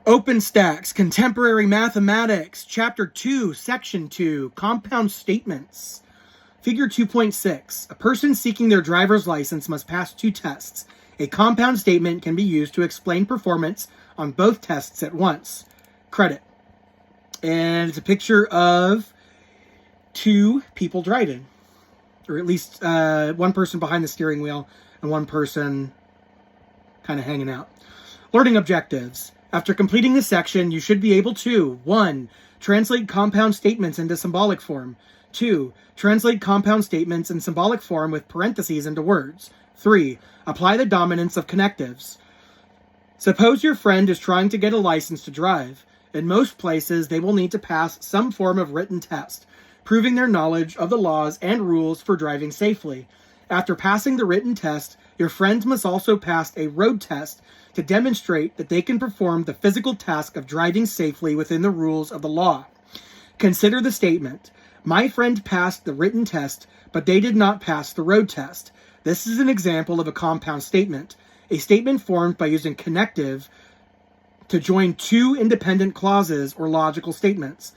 Openstax, Contemporary Mathematics, Chapter 2, Section 2, Compound Statements. Figure 2.6. A person seeking their driver's license must pass two tests. A compound statement can be used to explain performance on both tests at once. Credit. And it's a picture of two people driving. Or at least one person behind the steering wheel and one person kind of hanging out. Learning objectives. After completing this section, you should be able to 1. Translate compound statements into symbolic form. 2. Translate compound statements in symbolic form with parentheses into words. 3. Apply the dominance of connectives. Suppose your friend is trying to get a license to drive. In most places, they will need to pass some form of written test, proving their knowledge of the laws and rules for driving safely. After passing the written test, your friends must also pass a road test to demonstrate that they can perform the physical task of driving safely within the rules of the law. Consider the statement, my friend passed the written test, but they did not pass the road test. This is an example of a compound statement, a statement formed by using connective to join two independent clauses or logical statements.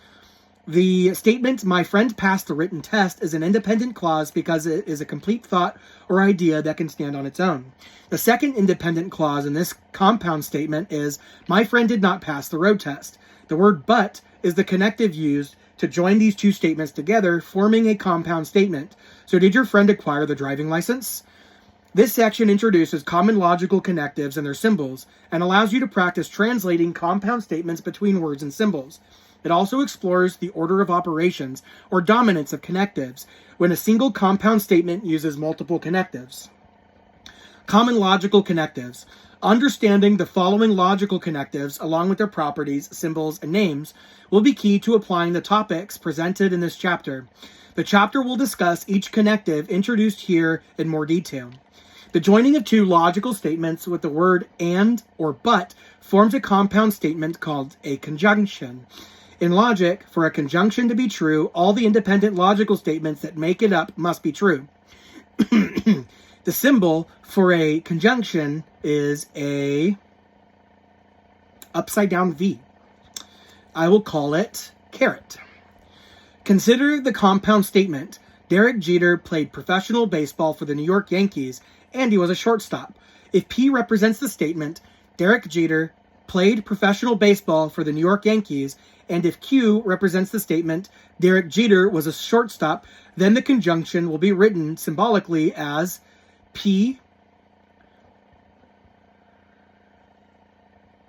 The statement, my friend passed the written test, is an independent clause because it is a complete thought or idea that can stand on its own. The second independent clause in this compound statement is, my friend did not pass the road test. The word but is the connective used to join these two statements together, forming a compound statement. So did your friend acquire the driving license? This section introduces common logical connectives and their symbols, and allows you to practice translating compound statements between words and symbols. It also explores the order of operations, or dominance of connectives, when a single compound statement uses multiple connectives. Common logical connectives. Understanding the following logical connectives, along with their properties, symbols, and names, will be key to applying the topics presented in this chapter. The chapter will discuss each connective introduced here in more detail. The joining of two logical statements with the word and or but forms a compound statement called a conjunction. In logic, for a conjunction to be true, all the independent logical statements that make it up must be true. The symbol for a conjunction is a upside down V. I will call it caret. Consider the compound statement. Derek Jeter played professional baseball for the New York Yankees, and he was a shortstop. If P represents the statement, Derek Jeter played professional baseball for the New York Yankees, and if Q represents the statement, Derek Jeter was a shortstop, then the conjunction will be written symbolically as P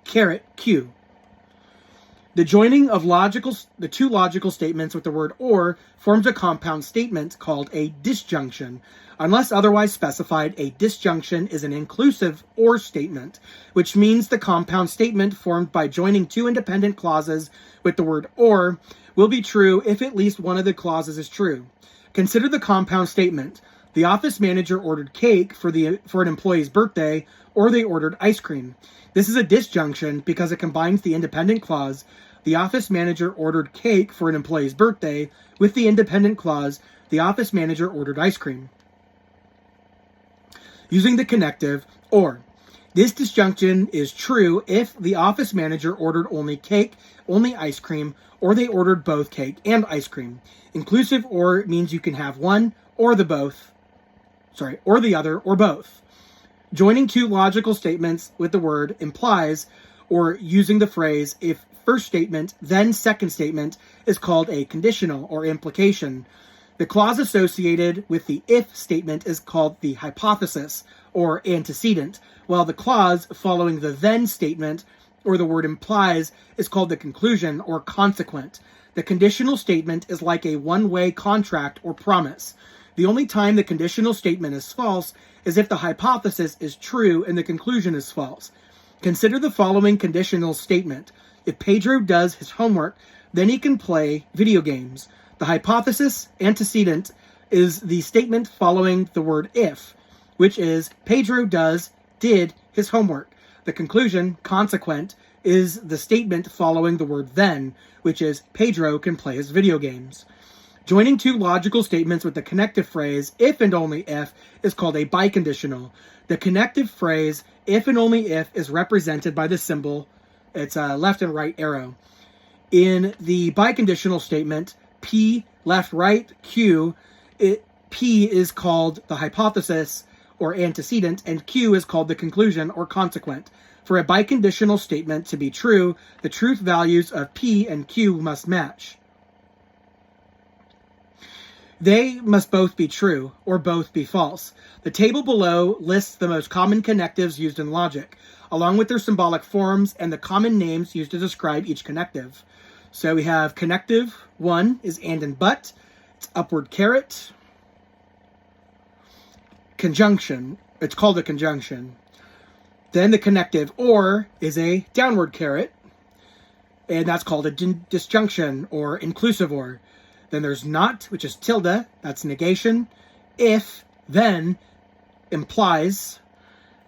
caret Q. The joining of the two logical statements with the word or forms a compound statement called a disjunction. Unless otherwise specified, a disjunction is an inclusive or statement, which means the compound statement formed by joining two independent clauses with the word or will be true if at least one of the clauses is true. Consider the compound statement. The office manager ordered cake for an employee's birthday, or they ordered ice cream. This is a disjunction because it combines the independent clause, the office manager ordered cake for an employee's birthday, with the independent clause, the office manager ordered ice cream. Using the connective or. This disjunction is true if the office manager ordered only cake, only ice cream, or they ordered both cake and ice cream. Inclusive or means you can have one or the other or both. Joining two logical statements with the word implies, or using the phrase if first statement, then second statement, is called a conditional or implication. The clause associated with the if statement is called the hypothesis or antecedent, while the clause following the then statement or the word implies is called the conclusion or consequent. The conditional statement is like a one-way contract or promise. The only time the conditional statement is false is if the hypothesis is true and the conclusion is false. Consider the following conditional statement. If Pedro does his homework, then he can play video games. The hypothesis antecedent is the statement following the word if, which is Pedro did his homework. The conclusion, consequent, is the statement following the word then, which is Pedro can play his video games. Joining two logical statements with the connective phrase if and only if is called a biconditional. The connective phrase if and only if is represented by the symbol It's a left and right arrow. In the biconditional statement, P, left, right, Q, P is called the hypothesis or antecedent, and Q is called the conclusion or consequent. For a biconditional statement to be true, the truth values of P and Q must match. They must both be true, or both be false. The table below lists the most common connectives used in logic, along with their symbolic forms and the common names used to describe each connective. So we have connective 1 is and but. It's upward caret. Conjunction. It's called a conjunction. Then the connective or is a downward caret, and that's called a disjunction or inclusive or. Then there's not, which is tilde, that's negation. If, then, implies.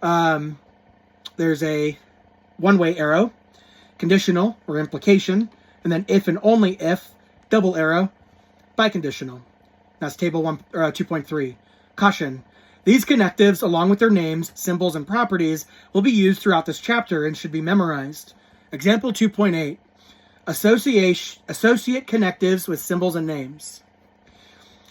There's a one-way arrow, conditional or implication, and then if and only if, double arrow, biconditional. That's table 2.3. Caution. These connectives, along with their names, symbols, and properties, will be used throughout this chapter and should be memorized. Example 2.8. Associate connectives with symbols and names.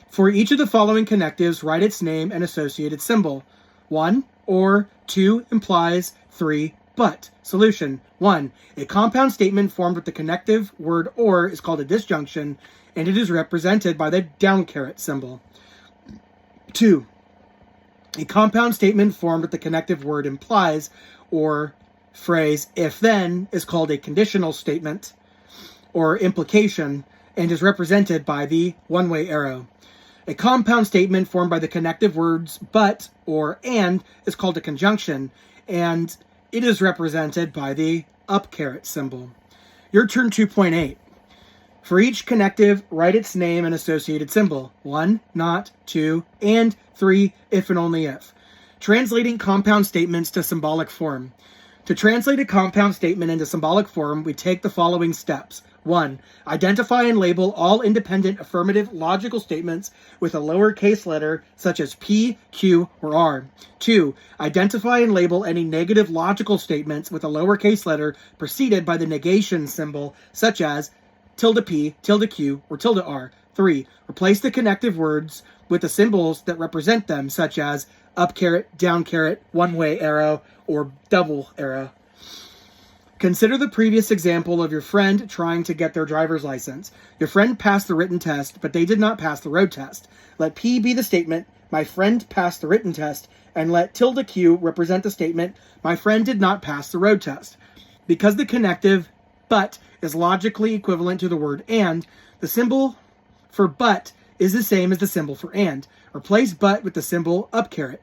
For each of the following connectives, write its name and associated symbol. 1, or 2 implies, 3, but. Solution. 1. A compound statement formed with the connective word or is called a disjunction, and it is represented by the down caret symbol. 2. A compound statement formed with the connective word implies or phrase if then is called a conditional statement or implication and is represented by the one-way arrow. A compound statement formed by the connective words but or and is called a conjunction and it is represented by the up caret symbol. Your turn 2.8. For each connective, write its name and associated symbol. 1, not, 2, and 3, if and only if. Translating compound statements to symbolic form. To translate a compound statement into symbolic form, we take the following steps. 1. Identify and label all independent affirmative logical statements with a lowercase letter such as P, Q, or R. 2. Identify and label any negative logical statements with a lowercase letter preceded by the negation symbol such as tilde P, tilde Q, or tilde R. 3. Replace the connective words with the symbols that represent them, such as up caret, down caret, one-way arrow, or double arrow. Consider the previous example of your friend trying to get their driver's license. Your friend passed the written test, but they did not pass the road test. Let P be the statement, my friend passed the written test, and let tilde Q represent the statement, my friend did not pass the road test. Because the connective but is logically equivalent to the word and, the symbol for but is the same as the symbol for and. Replace but with the symbol up caret.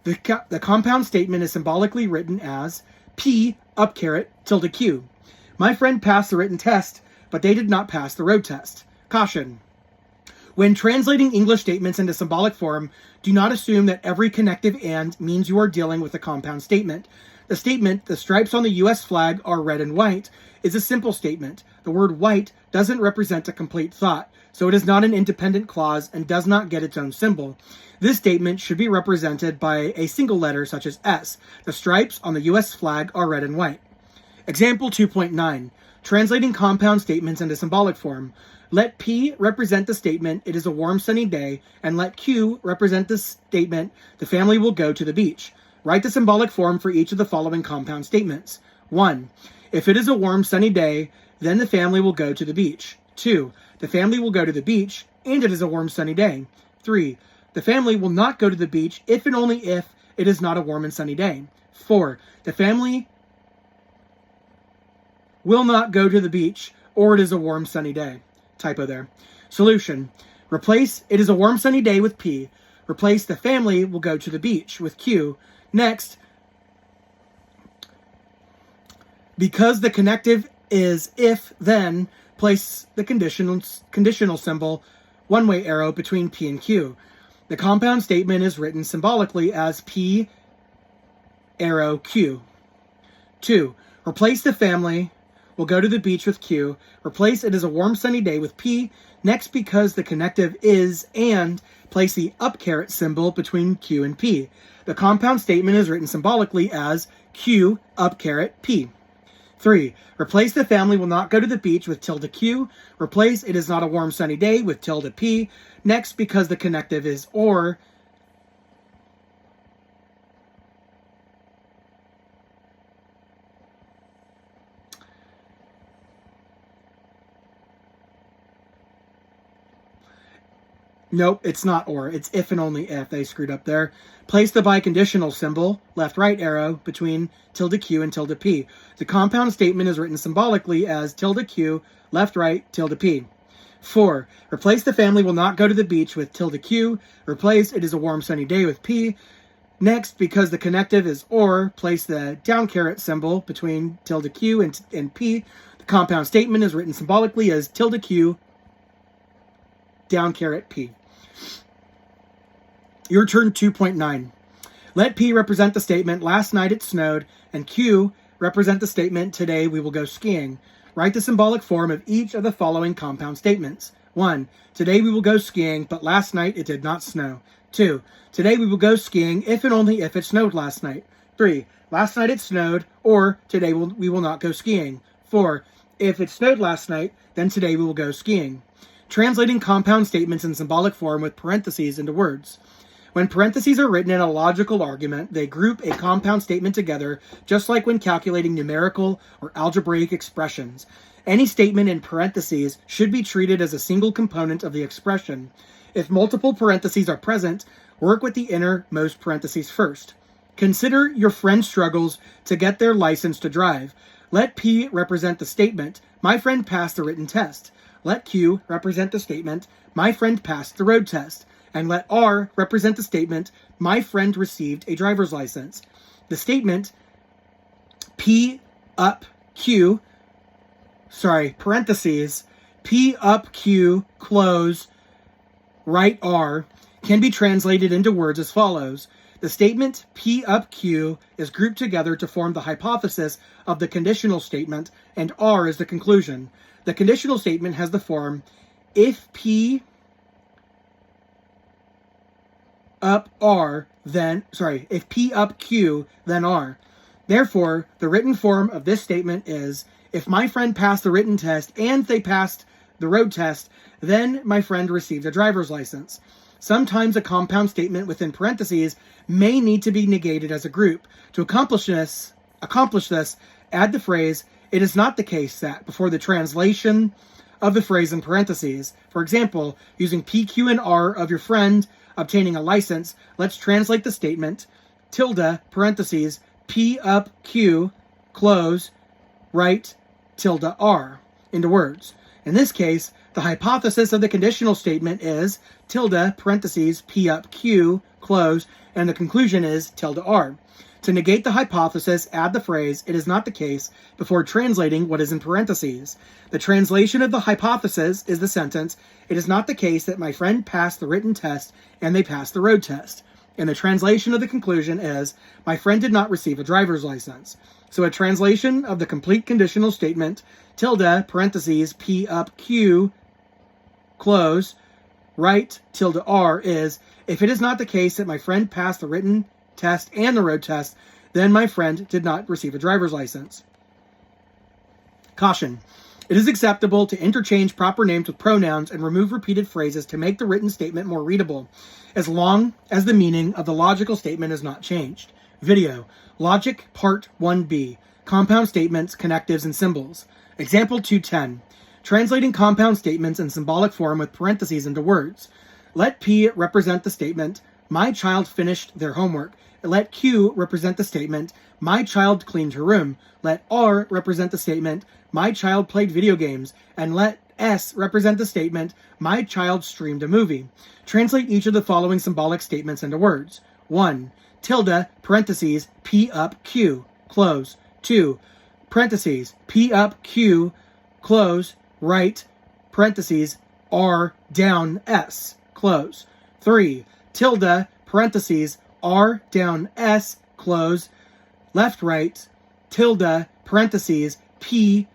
The compound statement is symbolically written as P up caret tilde Q. My friend passed the written test, but they did not pass the road test. Caution. When translating English statements into symbolic form, do not assume that every connective and means you are dealing with a compound statement. The statement, the stripes on the U.S. flag are red and white, is a simple statement. The word white doesn't represent a complete thought, so it is not an independent clause and does not get its own symbol. This statement should be represented by a single letter such as S. The stripes on the U.S. flag are red and white. Example 2.9. Translating compound statements into symbolic form. Let P represent the statement, it is a warm sunny day, and let Q represent the statement, the family will go to the beach. Write the symbolic form for each of the following compound statements. 1. If it is a warm sunny day, then the family will go to the beach. 2. The family will go to the beach, and it is a warm sunny day. 3. The family will not go to the beach if and only if it is not a warm and sunny day. 4. The family will not go to the beach, or it is a warm sunny day. Typo there. Solution. Replace it is a warm sunny day with P. Replace the family will go to the beach with Q. Next, because the connective is if, then, place the conditional symbol, one-way arrow, between P and Q. The compound statement is written symbolically as P arrow Q. 2. Replace the family will go to the beach with Q. Replace it is a warm sunny day with P. Next, because the connective is and, place the up caret symbol between Q and P. The compound statement is written symbolically as Q up caret P. 3. Replace the family will not go to the beach with tilde Q. Replace it is not a warm sunny day with tilde P. Next, because the connective is or. Nope, it's not or. It's if and only if. They screwed up there. Place the biconditional symbol, left-right arrow, between tilde Q and tilde P. The compound statement is written symbolically as tilde Q, left-right, tilde P. 4. Replace the family will not go to the beach with tilde Q. Replace it is a warm sunny day with P. Next, because the connective is or, place the down caret symbol between tilde Q and P. The compound statement is written symbolically as tilde Q, down caret P. Your turn 2.9. Let P represent the statement, last night it snowed, and Q represent the statement, today we will go skiing. Write the symbolic form of each of the following compound statements. 1. Today we will go skiing, but last night it did not snow. 2. Today we will go skiing if and only if it snowed last night. 3. Last night it snowed, or today we will not go skiing. 4. If it snowed last night, then today we will go skiing. Translating compound statements in symbolic form with parentheses into words. When parentheses are written in a logical argument, they group a compound statement together, just like when calculating numerical or algebraic expressions. Any statement in parentheses should be treated as a single component of the expression. If multiple parentheses are present, work with the innermost parentheses first. Consider your friend struggles to get their license to drive. Let P represent the statement, my friend passed the written test. Let Q represent the statement, my friend passed the road test. And let R represent the statement, my friend received a driver's license. The statement, parentheses, P up Q, close, right R, can be translated into words as follows. The statement P up Q is grouped together to form the hypothesis of the conditional statement, and R is the conclusion. The conditional statement has the form, if P up Q, then R. Therefore, the written form of this statement is, if my friend passed the written test and they passed the road test, then my friend received a driver's license. Sometimes a compound statement within parentheses may need to be negated as a group. To accomplish this, add the phrase, it is not the case that, before the translation of the phrase in parentheses. For example, using P, Q, and R of your friend obtaining a license, let's translate the statement, tilde, parentheses, P up Q, close, right, tilde R, into words. In this case, the hypothesis of the conditional statement is tilde, parentheses, P up Q, close, and the conclusion is tilde R. To negate the hypothesis, add the phrase, it is not the case, before translating what is in parentheses. The translation of the hypothesis is the sentence, it is not the case that my friend passed the written test and they passed the road test. And the translation of the conclusion is, my friend did not receive a driver's license. So a translation of the complete conditional statement, tilde, parentheses, P up Q, close, right, tilde R is, if it is not the case that my friend passed the written test and the road test, then my friend did not receive a driver's license. Caution. It is acceptable to interchange proper names with pronouns and remove repeated phrases to make the written statement more readable, as long as the meaning of the logical statement is not changed. Video. Logic Part 1b. Compound statements, connectives, and symbols. Example 210. Translating compound statements in symbolic form with parentheses into words. Let P represent the statement, my child finished their homework. Let Q represent the statement, my child cleaned her room. Let R represent the statement, my child played video games. And let S represent the statement, my child streamed a movie. Translate each of the following symbolic statements into words. 1. Tilde, parentheses, P up Q, close. 2. Parentheses, P up Q, close, right, parentheses, R down S, close. 3. Tilde, parentheses, R down S, close, left, right, tilde, parentheses, P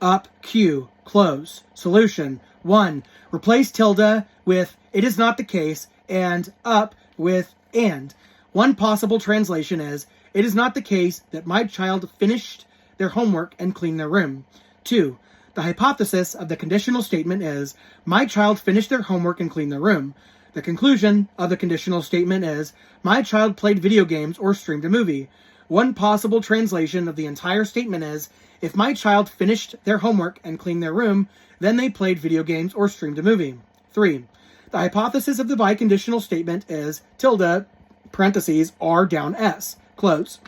up Q, close. Solution. 1. Replace tilde with it is not the case and up with and. One possible translation is, it is not the case that my child finished their homework and clean their room. 2. The hypothesis of the conditional statement is, my child finished their homework and cleaned their room. The conclusion of the conditional statement is, my child played video games or streamed a movie. One possible translation of the entire statement is, if my child finished their homework and cleaned their room, then they played video games or streamed a movie. 3. The hypothesis of the biconditional statement is tilde, parentheses, R down S, close,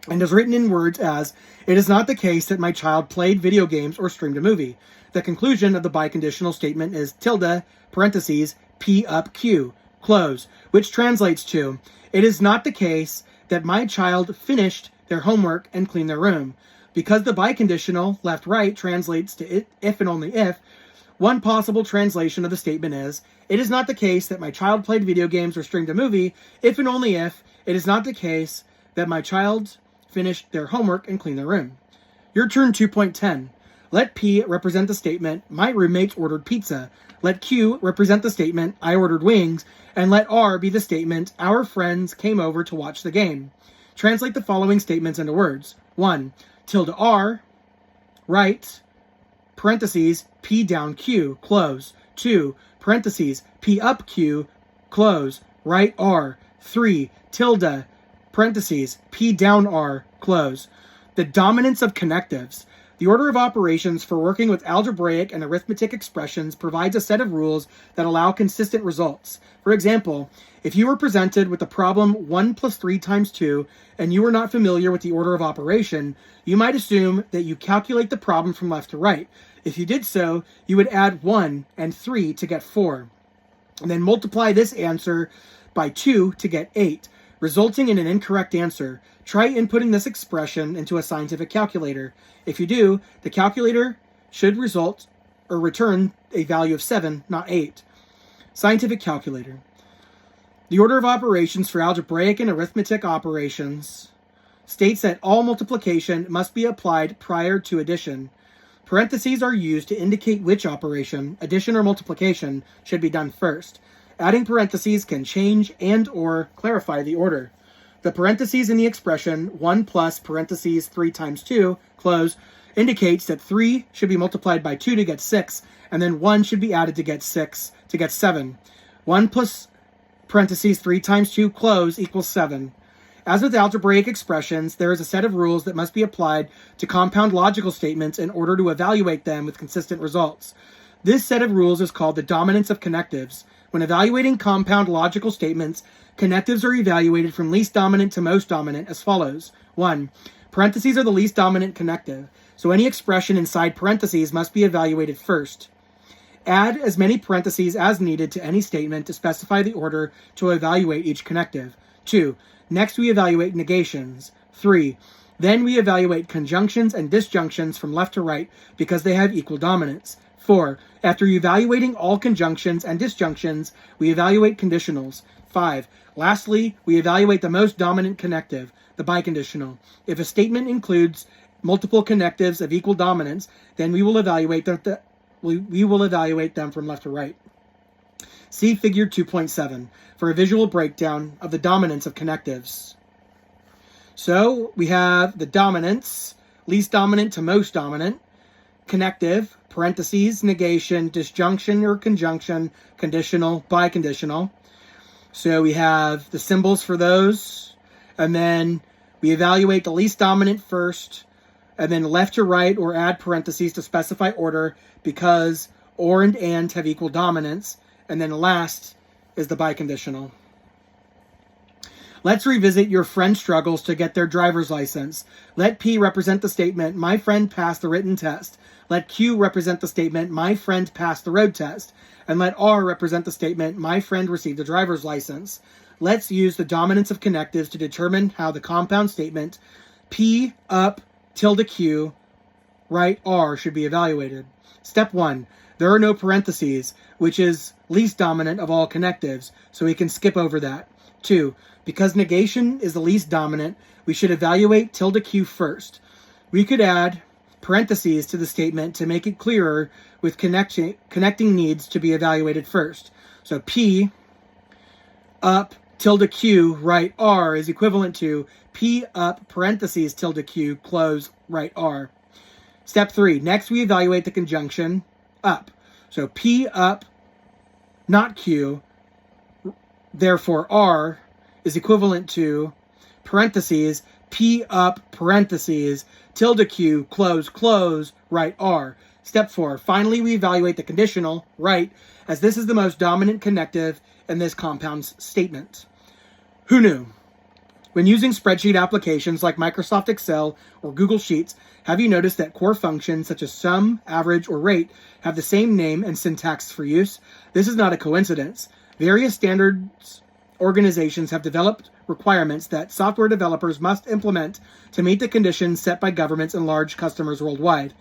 and is written in words as, it is not the case that my child played video games or streamed a movie. The conclusion of the biconditional statement is tilde, parentheses, P up Q, close, which translates to, it is not the case that my child finished their homework and cleaned their room. Because the biconditional left-right translates to if and only if, one possible translation of the statement is, it is not the case that my child played video games or streamed a movie, if and only if, it is not the case that my child finished their homework and cleaned their room. Your turn 2.10. Let P represent the statement, my roommates ordered pizza. Let Q represent the statement, I ordered wings. And let R be the statement, our friends came over to watch the game. Translate the following statements into words. 1. Tilde R, right, parentheses, P down Q, close. 2. Parentheses, P up Q, close, right R. 3. Tilde, parentheses, P down R, close. The dominance of connectives. The order of operations for working with algebraic and arithmetic expressions provides a set of rules that allow consistent results. For example, if you were presented with the problem 1 plus 3 times 2, and you were not familiar with the order of operation, you might assume that you calculate the problem from left to right. If you did so, you would add 1 and 3 to get 4, and then multiply this answer by 2 to get 8, resulting in an incorrect answer. Try inputting this expression into a scientific calculator. If you do, the calculator should result or return a value of 7, not 8. Scientific calculator. The order of operations for algebraic and arithmetic operations states that all multiplication must be applied prior to addition. Parentheses are used to indicate which operation, addition or multiplication, should be done first. Adding parentheses can change and or clarify the order. The parentheses in the expression 1 plus parentheses 3 times 2, close, indicates that 3 should be multiplied by 2 to get 6, and then 1 should be added to get 6 to get 7. 1 plus parentheses 3 times 2, close, equals 7. As with algebraic expressions, there is a set of rules that must be applied to compound logical statements in order to evaluate them with consistent results. This set of rules is called the dominance of connectives. When evaluating compound logical statements, connectives are evaluated from least dominant to most dominant as follows. 1. Parentheses are the least dominant connective, so any expression inside parentheses must be evaluated first. Add as many parentheses as needed to any statement to specify the order to evaluate each connective. 2. Next we evaluate negations. 3. Then we evaluate conjunctions and disjunctions from left to right because they have equal dominance. 4. After evaluating all conjunctions and disjunctions, we evaluate conditionals. 5. Lastly, we evaluate the most dominant connective, the biconditional. If a statement includes multiple connectives of equal dominance, then we will evaluate them from left to right. See Figure 2.7 for a visual breakdown of the dominance of connectives. So we have the dominance, least dominant to most dominant, connective, parentheses, negation, disjunction or conjunction, conditional, biconditional. So we have the symbols for those, and then we evaluate the least dominant first, and then left to right or add parentheses to specify order because or and have equal dominance, and then last is the biconditional. Let's revisit your friend's struggles to get their driver's license. Let P represent the statement, my friend passed the written test. Let Q represent the statement, my friend passed the road test. And let R represent the statement, my friend received a driver's license. Let's use the dominance of connectives to determine how the compound statement P up tilde Q right R should be evaluated. Step 1. There are no parentheses, which is least dominant of all connectives, so we can skip over that. 2. Because negation is the least dominant, we should evaluate tilde Q first. We could add parentheses to the statement to make it clearer with connecting needs to be evaluated first. So P up tilde Q, right R is equivalent to P up parentheses tilde Q, close right R. Step 3. Next, we evaluate the conjunction up. So P up, not Q, therefore R is equivalent to parentheses P up parentheses tilde Q, close right R. Step 4. Finally, we evaluate the conditional right, as this is the most dominant connective in this compound statement. Who knew? When using spreadsheet applications like Microsoft Excel or Google Sheets, have you noticed that core functions such as sum, average, or rate have the same name and syntax for use? This is not a coincidence. Various standards organizations have developed requirements that software developers must implement to meet the conditions set by governments and large customers worldwide.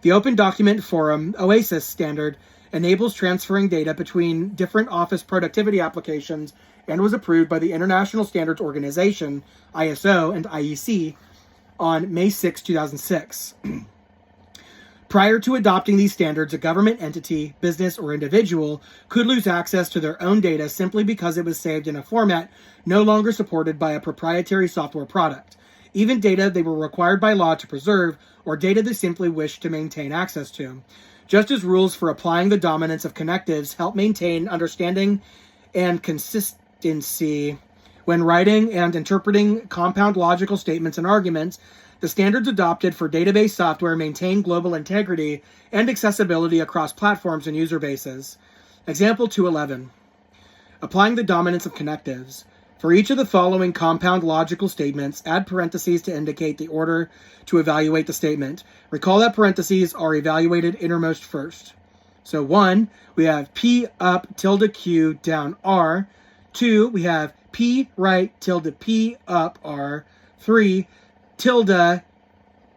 The Open Document Forum OASIS standard enables transferring data between different office productivity applications and was approved by the International Standards Organization, ISO, and IEC on May 6, 2006. Prior to adopting these standards, a government entity, business, or individual could lose access to their own data simply because it was saved in a format no longer supported by a proprietary software product. Even data they were required by law to preserve, or data they simply wished to maintain access to. Just as rules for applying the dominance of connectives help maintain understanding and consistency when writing and interpreting compound logical statements and arguments, the standards adopted for database software maintain global integrity and accessibility across platforms and user bases. Example 211. Applying the dominance of connectives. For each of the following compound logical statements, add parentheses to indicate the order to evaluate the statement. Recall that parentheses are evaluated innermost first. So 1, we have P up tilde Q down R. 2, we have P right tilde P up R. 3, tilde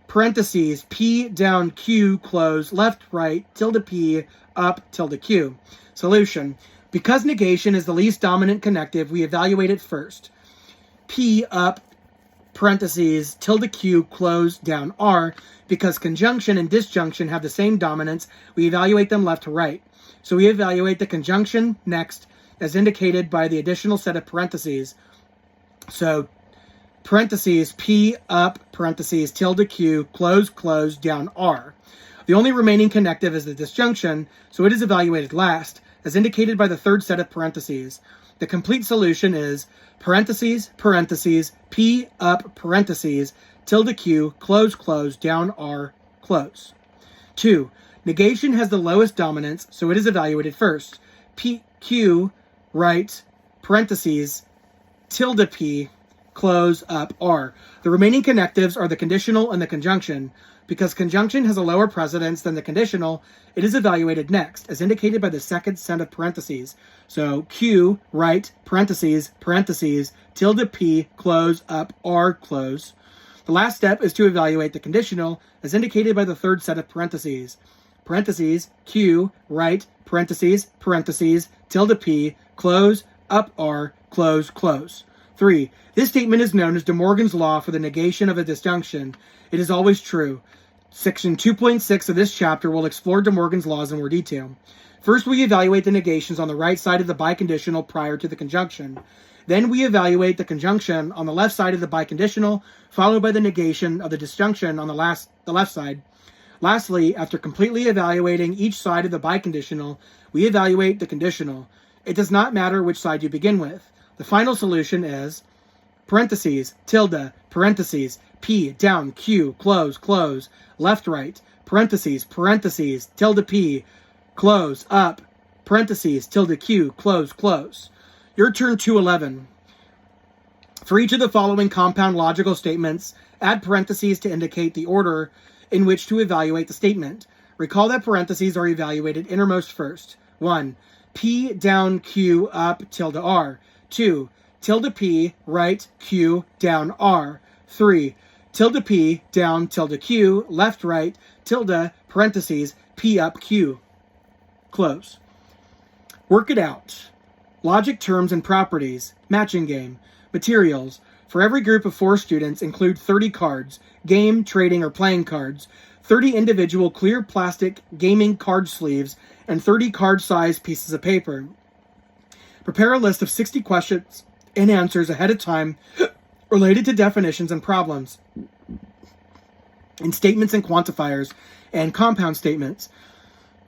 parentheses P down Q close left right tilde P up tilde Q. Solution. Because negation is the least dominant connective, we evaluate it first. P up parentheses tilde Q close down R. Because conjunction and disjunction have the same dominance, we evaluate them left to right. So we evaluate the conjunction next, as indicated by the additional set of parentheses. So parentheses P up parentheses tilde Q close down R. The only remaining connective is the disjunction, so it is evaluated last, as indicated by the third set of parentheses. The complete solution is parentheses P up parentheses tilde Q close down R close. 2. Negation has the lowest dominance, so it is evaluated first. Q right parentheses tilde P close up R. The remaining connectives are the conditional and the conjunction. Because conjunction has a lower precedence than the conditional, it is evaluated next, as indicated by the second set of parentheses. So Q right parentheses tilde P close up R close. The last step is to evaluate the conditional, as indicated by the third set of parentheses. Parentheses Q right parentheses tilde P close up R close. 3. This statement is known as De Morgan's law for the negation of a disjunction. It is always true. Section 2.6 of this chapter will explore De Morgan's laws in more detail. First, we evaluate the negations on the right side of the biconditional prior to the conjunction. Then we evaluate the conjunction on the left side of the biconditional, followed by the negation of the disjunction on the left side. Lastly, after completely evaluating each side of the biconditional, we evaluate the conditional. It does not matter which side you begin with. The final solution is parentheses, tilde, parentheses, P, down, Q, close, left, right, parentheses, tilde P, close, up, parentheses, tilde Q, close. Your turn 211. For each of the following compound logical statements, add parentheses to indicate the order in which to evaluate the statement. Recall that parentheses are evaluated innermost first. 1. P, down, Q, up, tilde R. 2. Tilde P, right, Q, down, R. 3. Tilde P, down, tilde Q, left, right, tilde, parentheses, P up, Q, close. Work it out. Logic terms and properties. Matching game. Materials. For every group of 4 students, include 30 cards, game, trading, or playing cards, 30 individual clear plastic gaming card sleeves, and 30 card-sized pieces of paper. Prepare a list of 60 questions and answers ahead of time related to definitions and problems, in statements and quantifiers, and compound statements.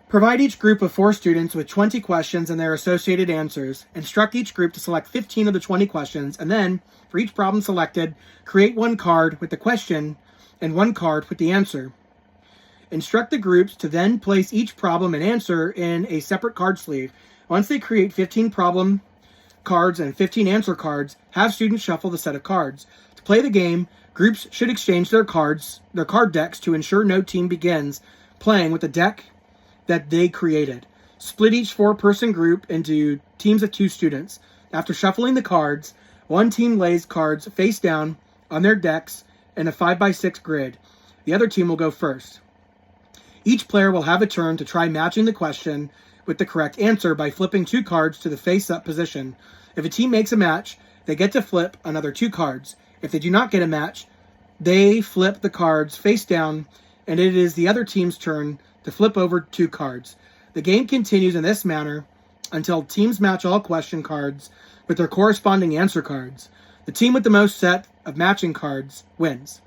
Provide each group of 4 students with 20 questions and their associated answers. Instruct each group to select 15 of the 20 questions, and then, for each problem selected, create 1 card with the question and 1 card with the answer. Instruct the groups to then place each problem and answer in a separate card sleeve. Once they create 15 problem cards and 15 answer cards, have students shuffle the set of cards. To play the game, groups should exchange their card decks to ensure no team begins playing with the deck that they created. Split each 4-person group into teams of 2 students. After shuffling the cards, one team lays cards face down on their decks in a 5x6 grid. The other team will go first. Each player will have a turn to try matching the question with the correct answer by flipping 2 cards to the face-up position. If a team makes a match, they get to flip another 2 cards. If they do not get a match, they flip the cards face down, and it is the other team's turn to flip over 2 cards. The game continues in this manner until teams match all question cards with their corresponding answer cards. The team with the most set of matching cards wins.